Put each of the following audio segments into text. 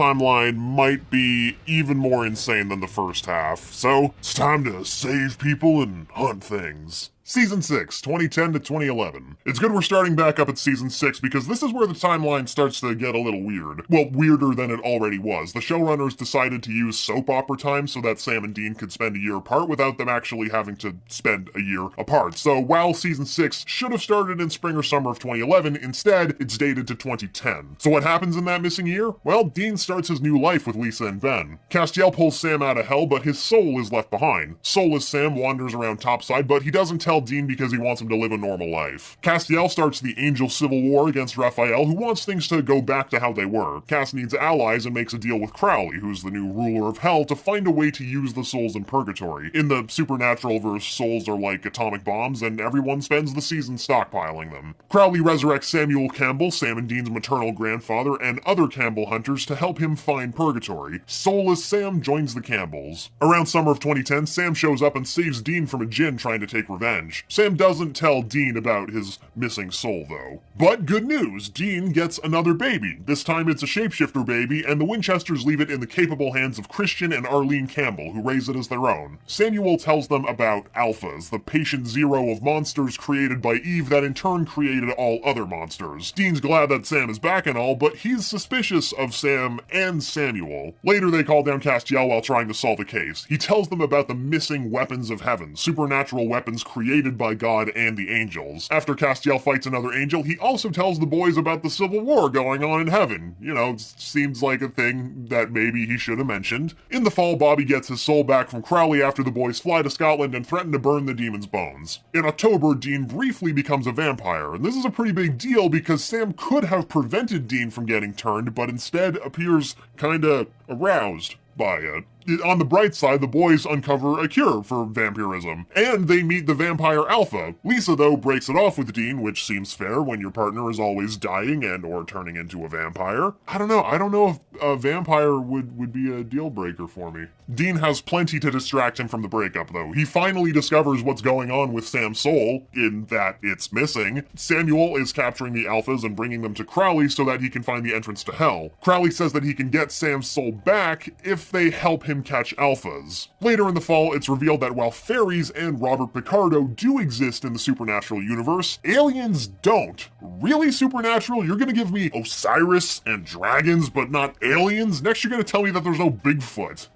timeline might be even more insane than the first half, so it's time to save people and hunt things. Season 6, 2010 to 2011. It's good we're starting back up at Season 6 because this is where the timeline starts to get a little weird. Well, weirder than it already was. The showrunners decided to use soap opera time so that Sam and Dean could spend a year apart without them actually having to spend a year apart. So while Season 6 should have started in spring or summer of 2011, instead, it's dated to 2010. So what happens in that missing year? Well, Dean starts his new life with Lisa and Ben. Castiel pulls Sam out of hell, but his soul is left behind. Soulless Sam wanders around topside, but he doesn't tell Dean because he wants him to live a normal life. Castiel starts the angel civil war against Raphael, who wants things to go back to how they were. Cass needs allies and makes a deal with Crowley, who's the new ruler of hell, to find a way to use the souls in purgatory. In the supernatural verse, souls are like atomic bombs, and everyone spends the season stockpiling them. Crowley resurrects Samuel Campbell, Sam and Dean's maternal grandfather, and other Campbell hunters to help him find purgatory. Soulless Sam joins the Campbells. Around summer of 2010, Sam shows up and saves Dean from a djinn trying to take revenge. Sam doesn't tell Dean about his missing soul, though. But good news, Dean gets another baby. This time it's a shapeshifter baby, and the Winchesters leave it in the capable hands of Christian and Arlene Campbell, who raise it as their own. Samuel tells them about alphas, the patient zero of monsters created by Eve that in turn created all other monsters. Dean's glad that Sam is back and all, but he's suspicious of Sam and Samuel. Later they call down Castiel while trying to solve a case. He tells them about the missing weapons of heaven, supernatural weapons created by God and the angels. After Castiel fights another angel, he also tells the boys about the civil war going on in heaven. You know, seems like a thing that maybe he should have mentioned. In the fall, Bobby gets his soul back from Crowley after the boys fly to Scotland and threaten to burn the demon's bones. In October, Dean briefly becomes a vampire, and this is a pretty big deal because Sam could have prevented Dean from getting turned, but instead appears kinda aroused by it. On the bright side, the boys uncover a cure for vampirism, and they meet the vampire Alpha. Lisa, though, breaks it off with Dean, which seems fair when your partner is always dying and or turning into a vampire. I don't know if a vampire would be a deal breaker for me. Dean has plenty to distract him from the breakup, though. He finally discovers what's going on with Sam's soul, in that it's missing. Samuel is capturing the Alphas and bringing them to Crowley so that he can find the entrance to hell. Crowley says that he can get Sam's soul back if they help him catch alphas. Later in the fall, it's revealed that while fairies and Robert Picardo do exist in the supernatural universe, aliens don't. Really, Supernatural? You're gonna give me Osiris and dragons, but not aliens? Next, you're gonna tell me that there's no Bigfoot.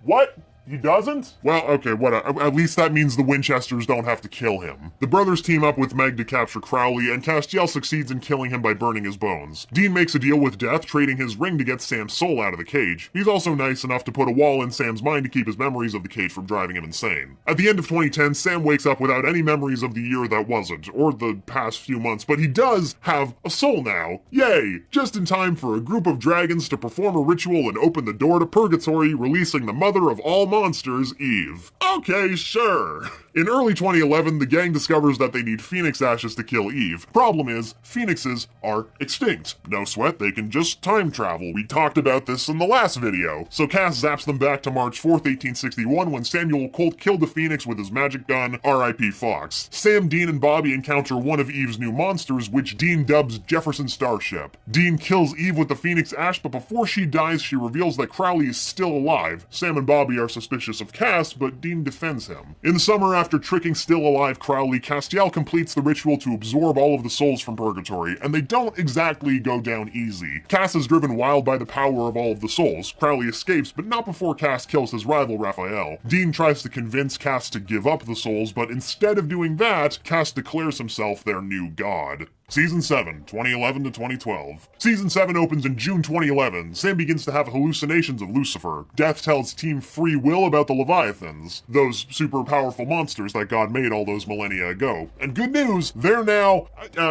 What? He doesn't? Well, okay, at least that means the Winchesters don't have to kill him. The brothers team up with Meg to capture Crowley, and Castiel succeeds in killing him by burning his bones. Dean makes a deal with Death, trading his ring to get Sam's soul out of the cage. He's also nice enough to put a wall in Sam's mind to keep his memories of the cage from driving him insane. At the end of 2010, Sam wakes up without any memories of the year that wasn't, or the past few months, but he does have a soul now. Yay! Just in time for a group of dragons to perform a ritual and open the door to purgatory, releasing the mother of all monsters, Eve. Okay, sure. In early 2011, the gang discovers that they need phoenix ashes to kill Eve. Problem is, phoenixes are extinct. No sweat, they can just time travel. We talked about this in the last video. So Cass zaps them back to March 4th, 1861, when Samuel Colt killed a phoenix with his magic gun, R.I.P. Fox. Sam, Dean, and Bobby encounter one of Eve's new monsters, which Dean dubs Jefferson Starship. Dean kills Eve with the phoenix ash, but before she dies, she reveals that Crowley is still alive. Sam and Bobby are suspicious of Cass, but Dean defends him. In the summer, after tricking still alive Crowley, Castiel completes the ritual to absorb all of the souls from purgatory, and they don't exactly go down easy. Cass is driven wild by the power of all of the souls. Crowley escapes, but not before Cass kills his rival Raphael. Dean tries to convince Cass to give up the souls, but instead of doing that, Cass declares himself their new god. Season 7, 2011 to 2012. Season 7 opens in June 2011. Sam begins to have hallucinations of Lucifer. Death tells Team Free Will about the Leviathans, those super powerful monsters that God made all those millennia ago. And good news, they're now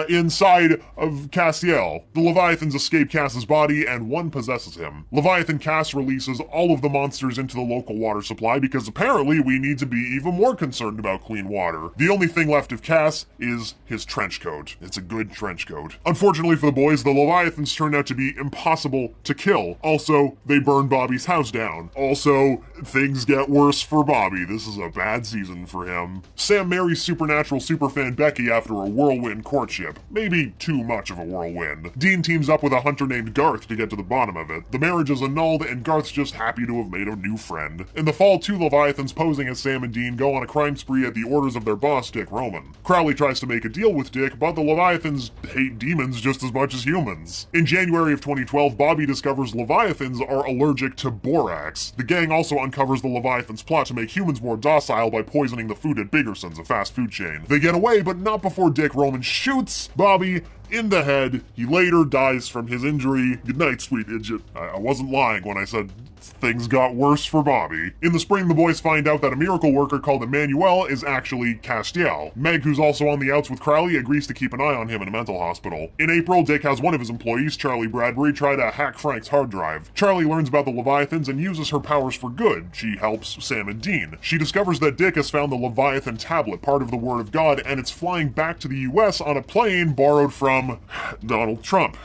inside of Castiel. The Leviathans escape Cass's body, and one possesses him. Leviathan Cass releases all of the monsters into the local water supply because apparently we need to be even more concerned about clean water. The only thing left of Cass is his trench coat. It's a good red trench coat. Unfortunately for the boys, the Leviathans turned out to be impossible to kill. Also, they burn Bobby's house down. Also, things get worse for Bobby. This is a bad season for him. Sam marries Supernatural superfan Becky after a whirlwind courtship. Maybe too much of a whirlwind. Dean teams up with a hunter named Garth to get to the bottom of it. The marriage is annulled, and Garth's just happy to have made a new friend. In the fall, two Leviathans posing as Sam and Dean go on a crime spree at the orders of their boss, Dick Roman. Crowley tries to make a deal with Dick, but the Leviathans hate demons just as much as humans. In January of 2012, Bobby discovers Leviathans are allergic to borax. The gang also uncovers the Leviathans' plot to make humans more docile by poisoning the food at Biggerson's, a fast food chain. They get away, but not before Dick Roman shoots Bobby in the head. He later dies from his injury. Good night, sweet idiot. I wasn't lying when I said things got worse for Bobby. In the spring, the boys find out that a miracle worker called Emmanuel is actually Castiel. Meg, who's also on the outs with Crowley, agrees to keep an eye on him in a mental hospital. In April, Dick has one of his employees, Charlie Bradbury, try to hack Frank's hard drive. Charlie learns about the Leviathans and uses her powers for good. She helps Sam and Dean. She discovers that Dick has found the Leviathan tablet, part of the Word of God, and it's flying back to the US on a plane borrowed from Donald Trump.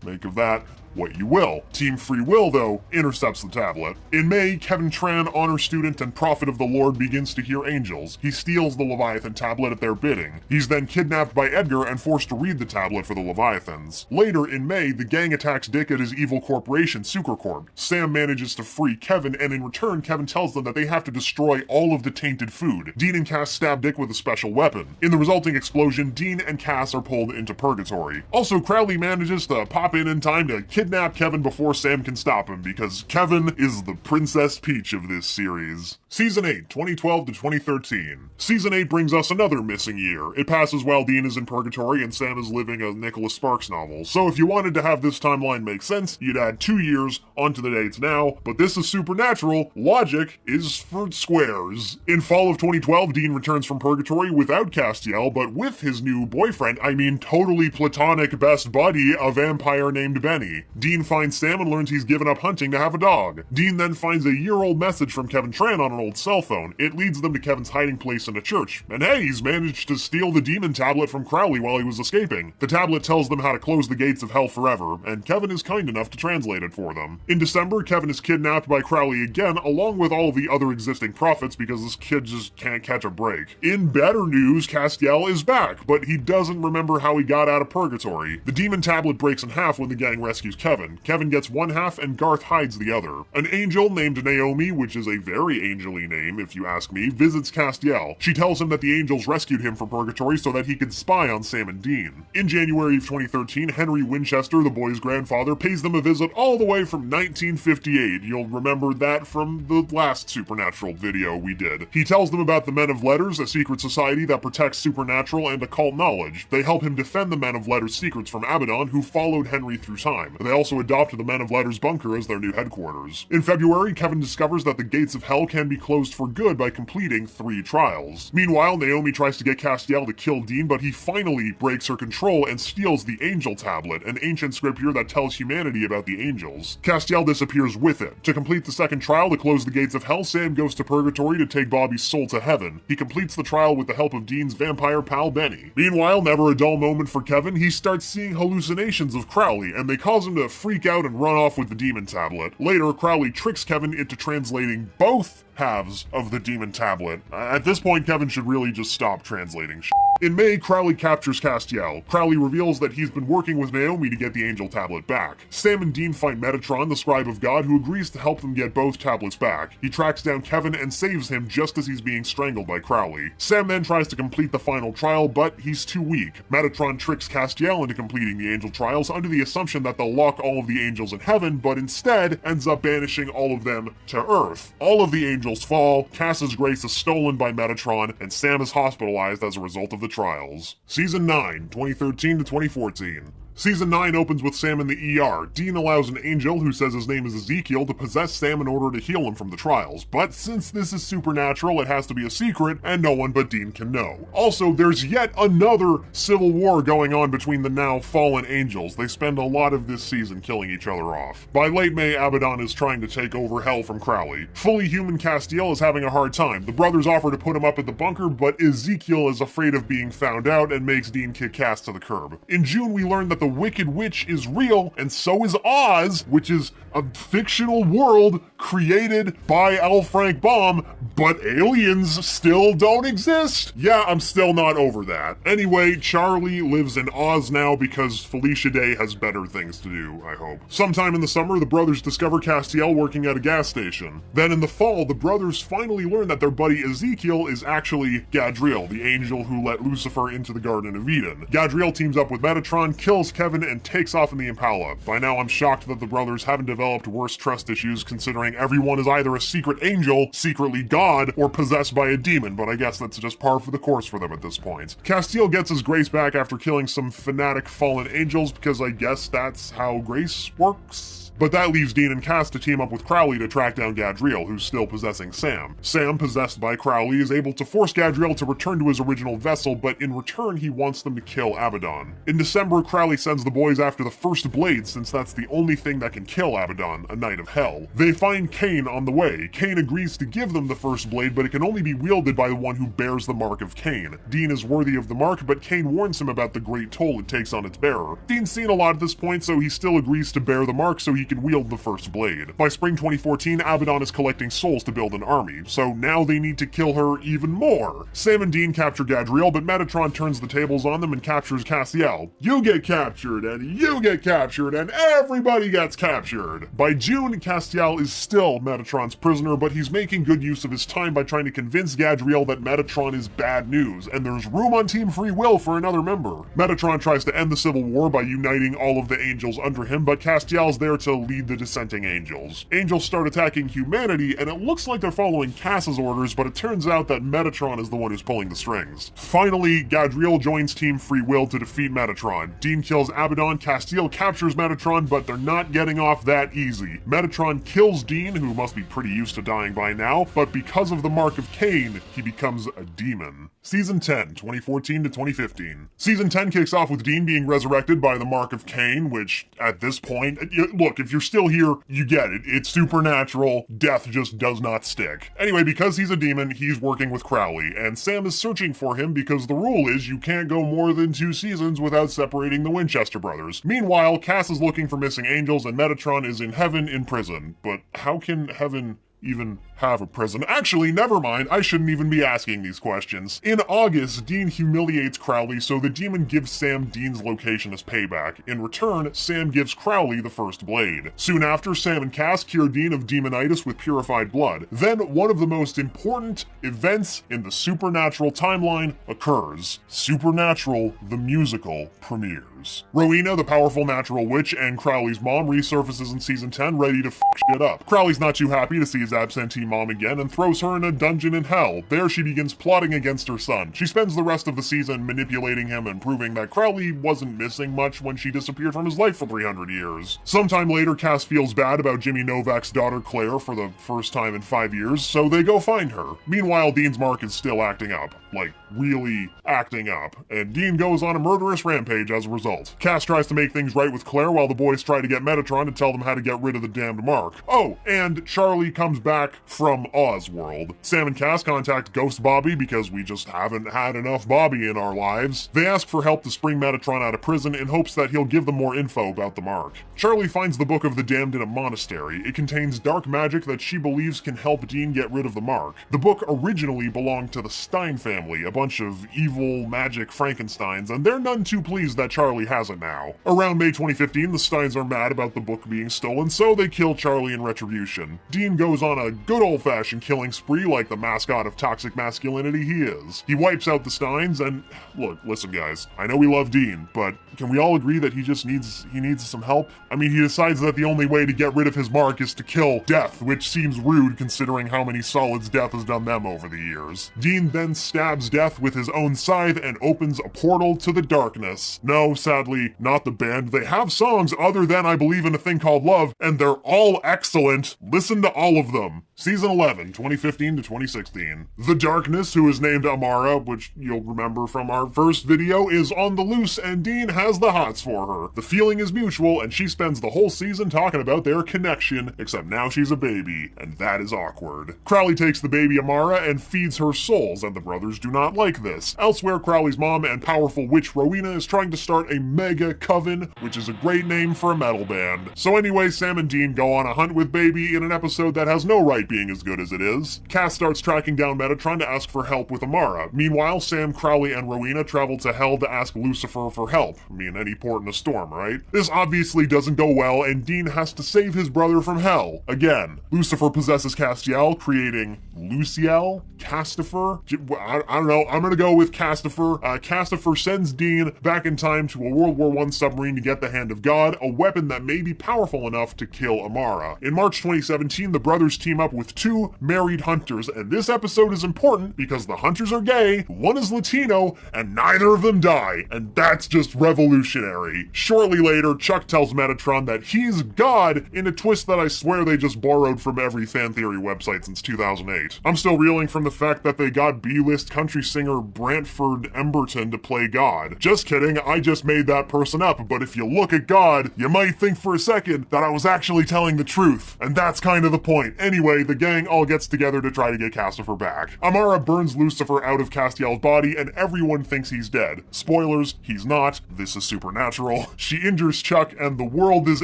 Make of that what you will. Team Free Will, though, intercepts the tablet. In May, Kevin Tran, honor student and prophet of the Lord, begins to hear angels. He steals the Leviathan tablet at their bidding. He's then kidnapped by Edgar and forced to read the tablet for the Leviathans. Later, in May, the gang attacks Dick at his evil corporation, Sucrecorp. Sam manages to free Kevin, and in return, Kevin tells them that they have to destroy all of the tainted food. Dean and Cass stab Dick with a special weapon. In the resulting explosion, Dean and Cass are pulled into purgatory. Also, Crowley manages to pop in time to kidnap Kevin before Sam can stop him, because Kevin is the Princess Peach of this series. Season 8, 2012 to 2013. Season 8 brings us another missing year. It passes while Dean is in purgatory and Sam is living a Nicholas Sparks novel. So if you wanted to have this timeline make sense, you'd add 2 years onto the dates now, but this is Supernatural. Logic is for squares. In fall of 2012, Dean returns from purgatory without Castiel, but with his new boyfriend, totally platonic best buddy, a vampire named Benny. Dean finds Sam and learns he's given up hunting to have a dog. Dean then finds a year-old message from Kevin Tran on an old cell phone. It leads them to Kevin's hiding place in a church. And hey, he's managed to steal the demon tablet from Crowley while he was escaping. The tablet tells them how to close the gates of hell forever, and Kevin is kind enough to translate it for them. In December, Kevin is kidnapped by Crowley again, along with all the other existing prophets, because this kid just can't catch a break. In better news, Castiel is back, but he doesn't remember how he got out of purgatory. The demon tablet breaks in half when the gang rescues Kevin. Kevin gets one half and Garth hides the other. An angel named Naomi, which is a very angel-y name if you ask me, visits Castiel. She tells him that the angels rescued him from purgatory so that he could spy on Sam and Dean. In January of 2013, Henry Winchester, the boys' grandfather, pays them a visit all the way from 1958. You'll remember that from the last Supernatural video we did. He tells them about the Men of Letters, a secret society that protects supernatural and occult knowledge. They help him defend the Men of Letters' secrets from Abaddon, who followed Henry through time. They also adopt the Men of Letters bunker as their new headquarters. In February, Kevin discovers that the gates of hell can be closed for good by completing 3 trials. Meanwhile, Naomi tries to get Castiel to kill Dean, but he finally breaks her control and steals the Angel Tablet, an ancient scripture that tells humanity about the angels. Castiel disappears with it. To complete the second trial to close the gates of hell, Sam goes to purgatory to take Bobby's soul to heaven. He completes the trial with the help of Dean's vampire pal Benny. Meanwhile, never a dull moment for Kevin, he starts seeing hallucinations of Crowley, and they cause him to freak out and run off with the demon tablet. Later, Crowley tricks Kevin into translating both halves of the demon tablet. At this point, Kevin should really just stop translating shit. In May, Crowley captures Castiel. Crowley reveals that he's been working with Naomi to get the Angel Tablet back. Sam and Dean find Metatron, the Scribe of God, who agrees to help them get both tablets back. He tracks down Kevin and saves him just as he's being strangled by Crowley. Sam then tries to complete the final trial, but he's too weak. Metatron tricks Castiel into completing the Angel trials under the assumption that they'll lock all of the angels in heaven, but instead ends up banishing all of them to Earth. All of the angels fall, Cass's grace is stolen by Metatron, and Sam is hospitalized as a result of the trials. Season 9, 2013 to 2014. Season 9 opens with Sam in the ER. Dean allows an angel, who says his name is Ezekiel, to possess Sam in order to heal him from the trials. But since this is supernatural, it has to be a secret, and no one but Dean can know. Also, there's yet another civil war going on between the now fallen angels. They spend a lot of this season killing each other off. By late May, Abaddon is trying to take over Hell from Crowley. Fully human Castiel is having a hard time. The brothers offer to put him up at the bunker, but Ezekiel is afraid of being found out and makes Dean kick Cass to the curb. In June, we learn that the Wicked Witch is real, and so is Oz, which is a fictional world created by L. Frank Baum, but aliens still don't exist. Yeah, I'm still not over that. Anyway, Charlie lives in Oz now because Felicia Day has better things to do, I hope. Sometime in the summer, the brothers discover Castiel working at a gas station. Then in the fall, the brothers finally learn that their buddy Ezekiel is actually Gadriel, the angel who let Lucifer into the Garden of Eden. Gadriel teams up with Metatron, kills Kevin, and takes off in the Impala. By now, I'm shocked that the brothers haven't developed worse trust issues, considering everyone is either a secret angel, secretly God, or possessed by a demon, but I guess that's just par for the course for them at this point. Castiel gets his grace back after killing some fanatic fallen angels, because I guess that's how grace works. But that leaves Dean and Cass to team up with Crowley to track down Gadriel, who's still possessing Sam. Sam, possessed by Crowley, is able to force Gadriel to return to his original vessel, but in return he wants them to kill Abaddon. In December, Crowley sends the boys after the first blade, since that's the only thing that can kill Abaddon, a Knight of Hell. They find Cain on the way. Cain agrees to give them the first blade, but it can only be wielded by the one who bears the mark of Cain. Dean is worthy of the mark, but Cain warns him about the great toll it takes on its bearer. Dean's seen a lot at this point, so he still agrees to bear the mark so he can wield the first blade. By spring 2014, Abaddon is collecting souls to build an army, so now they need to kill her even more. Sam and Dean capture Gadriel, but Metatron turns the tables on them and captures Castiel. You get captured, and you get captured, and everybody gets captured! By June, Castiel is still Metatron's prisoner, but he's making good use of his time by trying to convince Gadriel that Metatron is bad news, and there's room on Team Free Will for another member. Metatron tries to end the Civil War by uniting all of the angels under him, but Castiel's there to lead the dissenting angels. Angels start attacking humanity, and it looks like they're following Cass's orders, but it turns out that Metatron is the one who's pulling the strings. Finally, Gadriel joins Team Free Will to defeat Metatron. Dean kills Abaddon, Castiel captures Metatron, but they're not getting off that easy. Metatron kills Dean, who must be pretty used to dying by now, but because of the mark of Cain, he becomes a demon. Season 10, 2014 to 2015. Season 10 kicks off with Dean being resurrected by the mark of Cain, which, at this point, look, if you're still here, you get it. It's supernatural. Death just does not stick. Anyway, because he's a demon, he's working with Crowley, and Sam is searching for him because the rule is you can't go more than 2 seasons without separating the Winchester brothers. Meanwhile, Cass is looking for missing angels, and Metatron is in heaven in prison. But how can heaven even have a prison? Actually, never mind, I shouldn't even be asking these questions. In August, Dean humiliates Crowley, so the demon gives Sam Dean's location as payback. In return, Sam gives Crowley the first blade. Soon after, Sam and Cass cure Dean of demonitis with purified blood. Then, one of the most important events in the Supernatural timeline occurs. Supernatural, the musical, premieres. Rowena, the powerful natural witch, and Crowley's mom resurfaces in Season 10, ready to f*** shit up. Crowley's not too happy to see his absentee mom again and throws her in a dungeon in hell. There she begins plotting against her son. She spends the rest of the season manipulating him and proving that Crowley wasn't missing much when she disappeared from his life for 300 years. Sometime later, Cass feels bad about Jimmy Novak's daughter Claire for the first time in 5 years, so they go find her. Meanwhile, Dean's mark is still acting up. Like, really acting up. And Dean goes on a murderous rampage as a result. Cass tries to make things right with Claire while the boys try to get Metatron to tell them how to get rid of the damned mark. Oh, and Charlie comes back from Osworld. Sam and Cass contact Ghost Bobby because we just haven't had enough Bobby in our lives. They ask for help to spring Metatron out of prison in hopes that he'll give them more info about the mark. Charlie finds the Book of the Damned in a monastery. It contains dark magic that she believes can help Dean get rid of the mark. The book originally belonged to the Stein family, a bunch of evil magic Frankensteins, and they're none too pleased that Charlie has it now. Around May 2015, the Steins are mad about the book being stolen, so they kill Charlie in retribution. Dean goes on a good old-fashioned killing spree like the mascot of toxic masculinity he is. He wipes out the Steins, and look, listen guys, I know we love Dean, but can we all agree that he needs some help? I mean, he decides that the only way to get rid of his mark is to kill Death, which seems rude considering how many solids Death has done them over the years. Dean then stabs Death with his own scythe and opens a portal to the darkness. No, sadly not the band. They have songs other than I Believe in a Thing Called Love, and they're all excellent. Listen to all of them. Season 11, 2015 to 2016. The Darkness, who is named Amara, which you'll remember from our first video, is on the loose and Dean has the hots for her. The feeling is mutual and she spends the whole season talking about their connection, except now she's a baby, and that is awkward. Crowley takes the baby Amara and feeds her souls, and the brothers do not like this. Elsewhere, Crowley's mom and powerful witch Rowena is trying to start a mega coven, which is a great name for a metal band. So anyway, Sam and Dean go on a hunt with Baby in an episode that has no right being as good as it is. Cass starts tracking down Metatron to ask for help with Amara. Meanwhile, Sam, Crowley, and Rowena travel to Hell to ask Lucifer for help. I mean, any port in a storm, right? This obviously doesn't go well, and Dean has to save his brother from Hell. Again, Lucifer possesses Castiel, creating Luciel? Castifer? I don't know. I'm gonna go with Castifer. Castifer sends Dean back in time to a World War I submarine to get the Hand of God, a weapon that may be powerful enough to kill Amara. In March 2017, the brothers team up with two married hunters, and this episode is important because the hunters are gay, one is Latino, and neither of them die, and that's just revolutionary. Shortly later, Chuck tells Metatron that he's God in a twist that I swear they just borrowed from every fan theory website since 2008. I'm still reeling from the fact that they got B-list country singer Brantford Emberton to play God. Just kidding, I just made that person up, but if you look at God, you might think for a second that I was actually telling the truth, and that's kind of the point. Anyway, the gang all gets together to try to get Castifer back. Amara burns Lucifer out of Castiel's body, and everyone thinks he's dead. Spoilers, he's not. This is supernatural. She injures Chuck, and the world is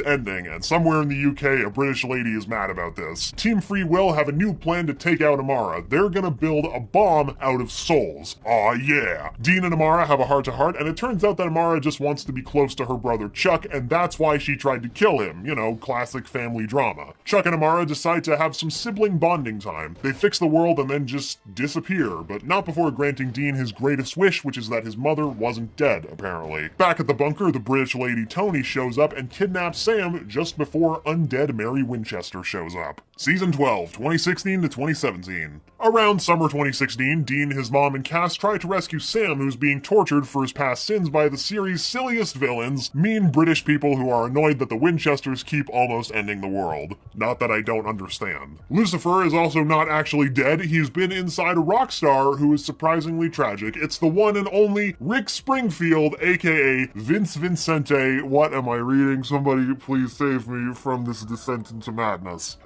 ending, and somewhere in the UK, a British lady is mad about this. Team Free Will have a new plan to take out Amara. They're gonna build a bomb out of souls. Aw yeah. Dean and Amara have a heart-to-heart, and it turns out that Amara just wants to be close to her brother Chuck, and that's why she tried to kill him. You know, classic family drama. Chuck and Amara decide to have some sibling bonding time. They fix the world and then just disappear, but not before granting Dean his greatest wish, which is that his mother wasn't dead, apparently. Back at the bunker, the British lady Tony shows up and kidnaps Sam just before undead Mary Winchester shows up. Season 12, 2016 to 2017. Around summer 2016, Dean, his mom, and Cass try to rescue Sam, who's being tortured for his past sins by the series' silliest villains, mean British people who are annoyed that the Winchesters keep almost ending the world. Not that I don't understand. Lucifer is also not actually dead. He's been inside a rock star who is surprisingly tragic. It's the one and only Rick Springfield, aka Vince Vincente. What am I reading? Somebody please save me from this descent into madness.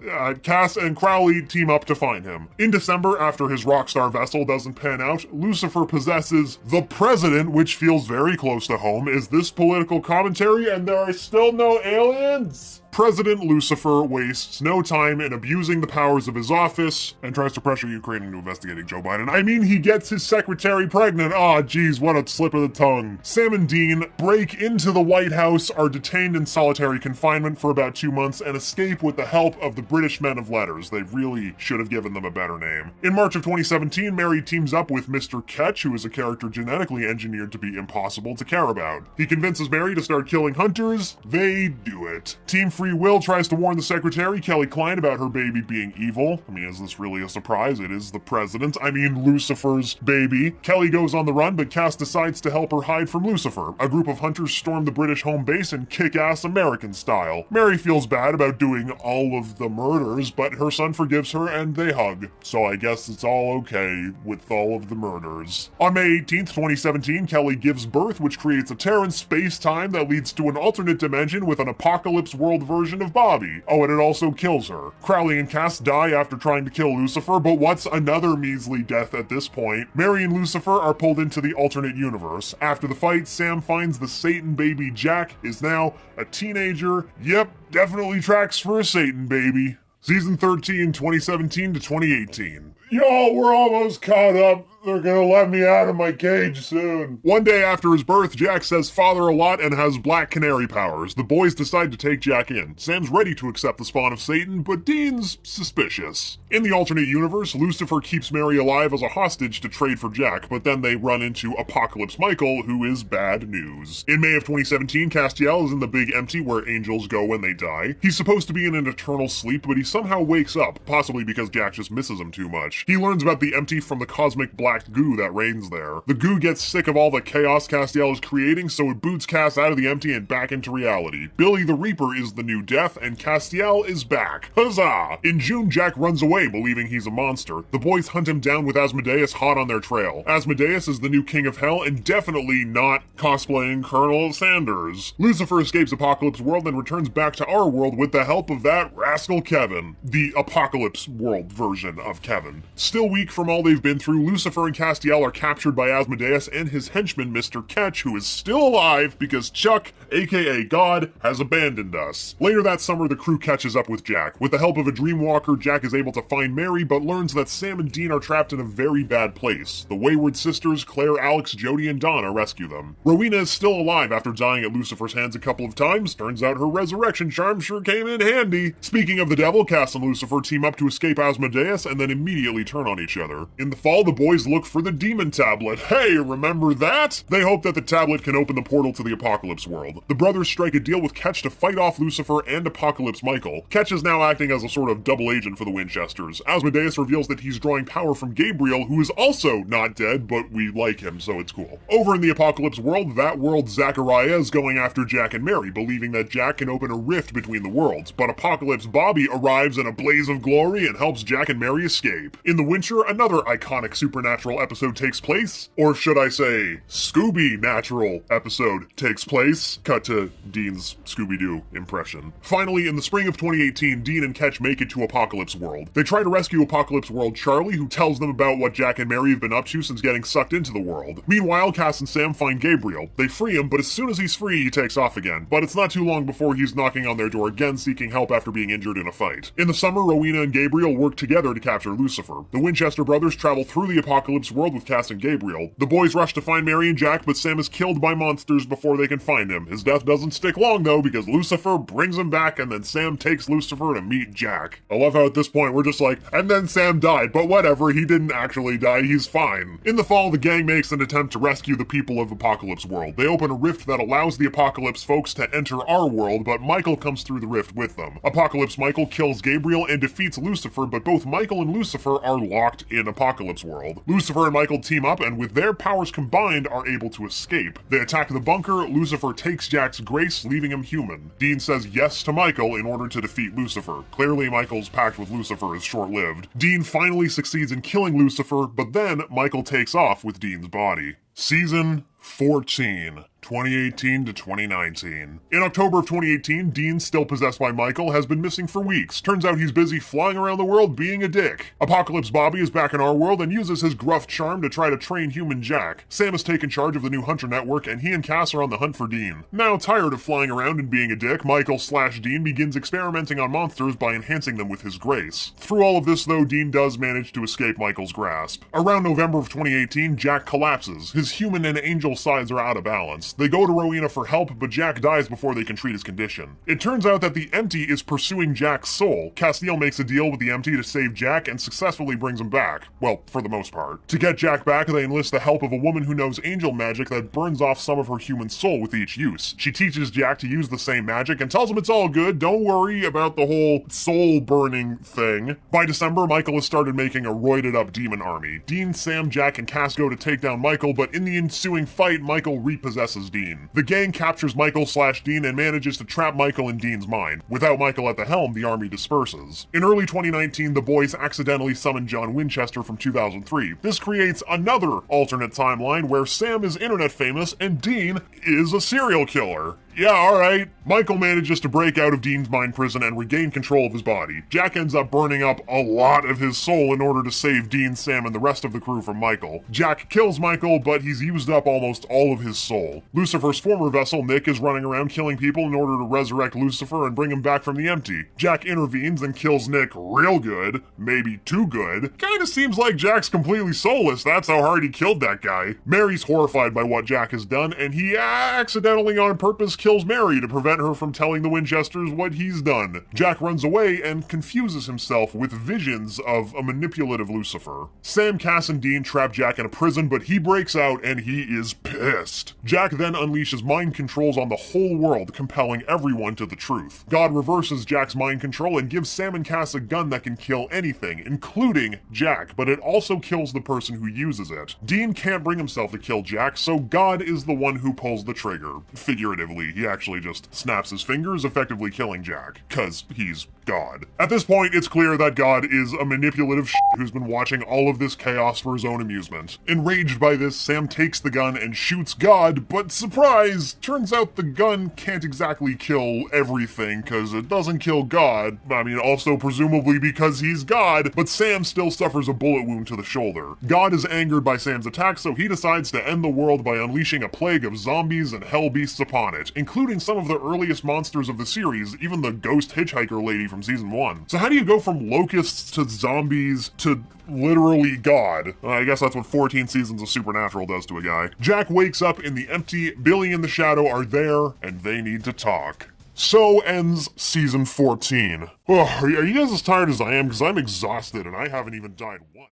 Cass and Crowley team up to find him. In December, after his rockstar vessel doesn't pan out, Lucifer possesses the president, which feels very close to home. Is this political commentary and there are still no aliens? President Lucifer wastes no time in abusing the powers of his office and tries to pressure Ukraine into investigating Joe Biden. I mean, he gets his secretary pregnant. Aw, geez, what a slip of the tongue. Sam and Dean break into the White House, are detained in solitary confinement for about 2 months, and escape with the help of the British men of letters. They really should have given them a better name. In March of 2017, Mary teams up with Mr. Ketch, who is a character genetically engineered to be impossible to care about. He convinces Mary to start killing hunters. They do it. Team Free Will tries to warn the secretary, Kelly Klein, about her baby being evil. I mean, is this really a surprise? It is the president. I mean, Lucifer's baby. Kelly goes on the run, but Cass decides to help her hide from Lucifer. A group of hunters storm the British home base in kick-ass American style. Mary feels bad about doing all of the murders, but her son forgives her and they hug. So I guess it's all okay with all of the murders. On May 18th, 2017, Kelly gives birth, which creates a tear in space-time that leads to an alternate dimension with an apocalypse world version of Bobby. Oh, and it also kills her. Crowley and Cass die after trying to kill Lucifer, but what's another measly death at this point? Mary and Lucifer are pulled into the alternate universe. After the fight, Sam finds the Satan baby Jack is now a teenager. Yep, definitely tracks for a Satan baby. Season 13, 2017 to 2018. Yo, we're almost caught up. They're gonna let me out of my cage soon. One day after his birth, Jack says father a lot and has black canary powers. The boys decide to take Jack in. Sam's ready to accept the spawn of Satan, but Dean's suspicious. In the alternate universe, Lucifer keeps Mary alive as a hostage to trade for Jack, but then they run into Apocalypse Michael, who is bad news. In May of 2017, Castiel is in the Big Empty where angels go when they die. He's supposed to be in an eternal sleep, but he somehow wakes up, possibly because Jack just misses him too much. He learns about the Empty from the cosmic black black goo that reigns there. The goo gets sick of all the chaos Castiel is creating, so it boots Cass out of the empty and back into reality. Billy the Reaper is the new death, and Castiel is back. Huzzah! In June, Jack runs away, believing he's a monster. The boys hunt him down with Asmodeus hot on their trail. Asmodeus is the new king of hell, and definitely not cosplaying Colonel Sanders. Lucifer escapes Apocalypse World and returns back to our world with the help of that rascal Kevin. The Apocalypse World version of Kevin. Still weak from all they've been through, Lucifer and Castiel are captured by Asmodeus and his henchman Mr. Ketch, who is still alive because Chuck, aka God, has abandoned us. Later that summer, the crew catches up with Jack. With the help of a dreamwalker, Jack is able to find Mary, but learns that Sam and Dean are trapped in a very bad place. The wayward sisters, Claire, Alex, Jody, and Donna rescue them. Rowena is still alive after dying at Lucifer's hands a couple of times. Turns out her resurrection charm sure came in handy. Speaking of the devil, Cass and Lucifer team up to escape Asmodeus and then immediately turn on each other. In the fall, the boys look for the demon tablet. Hey, remember that? They hope that the tablet can open the portal to the Apocalypse World. The brothers strike a deal with Ketch to fight off Lucifer and Apocalypse Michael. Ketch is now acting as a sort of double agent for the Winchesters. Asmodeus reveals that he's drawing power from Gabriel, who is also not dead, but we like him, so it's cool. Over in the Apocalypse World, that world's Zachariah is going after Jack and Mary, believing that Jack can open a rift between the worlds, but Apocalypse Bobby arrives in a blaze of glory and helps Jack and Mary escape. In The Wincher, another iconic supernatural episode takes place, or should I say, Scooby-natural episode takes place. Cut to Dean's Scooby-Doo impression. Finally, in the spring of 2018, Dean and Ketch make it to Apocalypse World. They try to rescue Apocalypse World Charlie, who tells them about what Jack and Mary have been up to since getting sucked into the world. Meanwhile, Cass and Sam find Gabriel. They free him, but as soon as he's free, he takes off again. But it's not too long before he's knocking on their door again, seeking help after being injured in a fight. In the summer, Rowena and Gabriel work together to capture Lucifer. The Winchester brothers travel through the Apocalypse World with Cass and Gabriel. The boys rush to find Mary and Jack, but Sam is killed by monsters before they can find him. His death doesn't stick long though, because Lucifer brings him back and then Sam takes Lucifer to meet Jack. I love how at this point we're just like, and then Sam died, but whatever, he didn't actually die, he's fine. In the fall, the gang makes an attempt to rescue the people of Apocalypse World. They open a rift that allows the Apocalypse folks to enter our world, but Michael comes through the rift with them. Apocalypse Michael kills Gabriel and defeats Lucifer, but both Michael and Lucifer are locked in Apocalypse World. Lucifer and Michael team up and with their powers combined are able to escape. They attack the bunker, Lucifer takes Jack's grace, leaving him human. Dean says yes to Michael in order to defeat Lucifer. Clearly Michael's pact with Lucifer is short-lived. Dean finally succeeds in killing Lucifer, but then Michael takes off with Dean's body. Season 14. 2018 to 2019. In October of 2018, Dean, still possessed by Michael, has been missing for weeks. Turns out he's busy flying around the world being a dick. Apocalypse Bobby is back in our world and uses his gruff charm to try to train human Jack. Sam has taken charge of the new Hunter Network and he and Cass are on the hunt for Dean. Now tired of flying around and being a dick, Michael/Dean begins experimenting on monsters by enhancing them with his grace. Through all of this though, Dean does manage to escape Michael's grasp. Around November of 2018, Jack collapses. His human and angel sides are out of balance. They go to Rowena for help, but Jack dies before they can treat his condition. It turns out that the Empty is pursuing Jack's soul. Castiel makes a deal with the Empty to save Jack and successfully brings him back. Well, for the most part. To get Jack back, they enlist the help of a woman who knows angel magic that burns off some of her human soul with each use. She teaches Jack to use the same magic and tells him it's all good, don't worry about the whole soul burning thing. By December, Michael has started making a roided up demon army. Dean, Sam, Jack, and Cass go to take down Michael, but in the ensuing fight, Michael repossesses Dean. The gang captures Michael/Dean and manages to trap Michael in Dean's mind. Without Michael at the helm, the army disperses. In early 2019, the boys accidentally summon John Winchester from 2003. This creates another alternate timeline where Sam is internet famous and Dean is a serial killer. Yeah, alright. Michael manages to break out of Dean's mind prison and regain control of his body. Jack ends up burning up a lot of his soul in order to save Dean, Sam, and the rest of the crew from Michael. Jack kills Michael, but he's used up almost all of his soul. Lucifer's former vessel, Nick, is running around killing people in order to resurrect Lucifer and bring him back from the Empty. Jack intervenes and kills Nick real good, maybe too good. Kinda seems like Jack's completely soulless, that's how hard he killed that guy. Mary's horrified by what Jack has done, and he accidentally on purpose kills Mary to prevent her from telling the Winchesters what he's done. Jack runs away and confuses himself with visions of a manipulative Lucifer. Sam, Cass, and Dean trap Jack in a prison, but he breaks out and he is pissed. Jack then unleashes mind controls on the whole world, compelling everyone to the truth. God reverses Jack's mind control and gives Sam and Cass a gun that can kill anything, including Jack, but it also kills the person who uses it. Dean can't bring himself to kill Jack, so God is the one who pulls the trigger. Figuratively, he actually just snaps his fingers, effectively killing Jack, 'cause he's God. At this point, it's clear that God is a manipulative who's been watching all of this chaos for his own amusement. Enraged by this, Sam takes the gun and shoots God, but surprise! Turns out the gun can't exactly kill everything, cause it doesn't kill God. I mean, also presumably because he's God, but Sam still suffers a bullet wound to the shoulder. God is angered by Sam's attack, so he decides to end the world by unleashing a plague of zombies and hell beasts upon it, including some of the earliest monsters of the series, even the ghost hitchhiker lady from season 1. So how do you go from locusts to zombies to literally God? I guess that's what 14 seasons of Supernatural does to a guy. Jack wakes up in the empty, Billy and the Shadow are there, and they need to talk. So ends season 14. Oh, are you guys as tired as I am? Because I'm exhausted and I haven't even died once.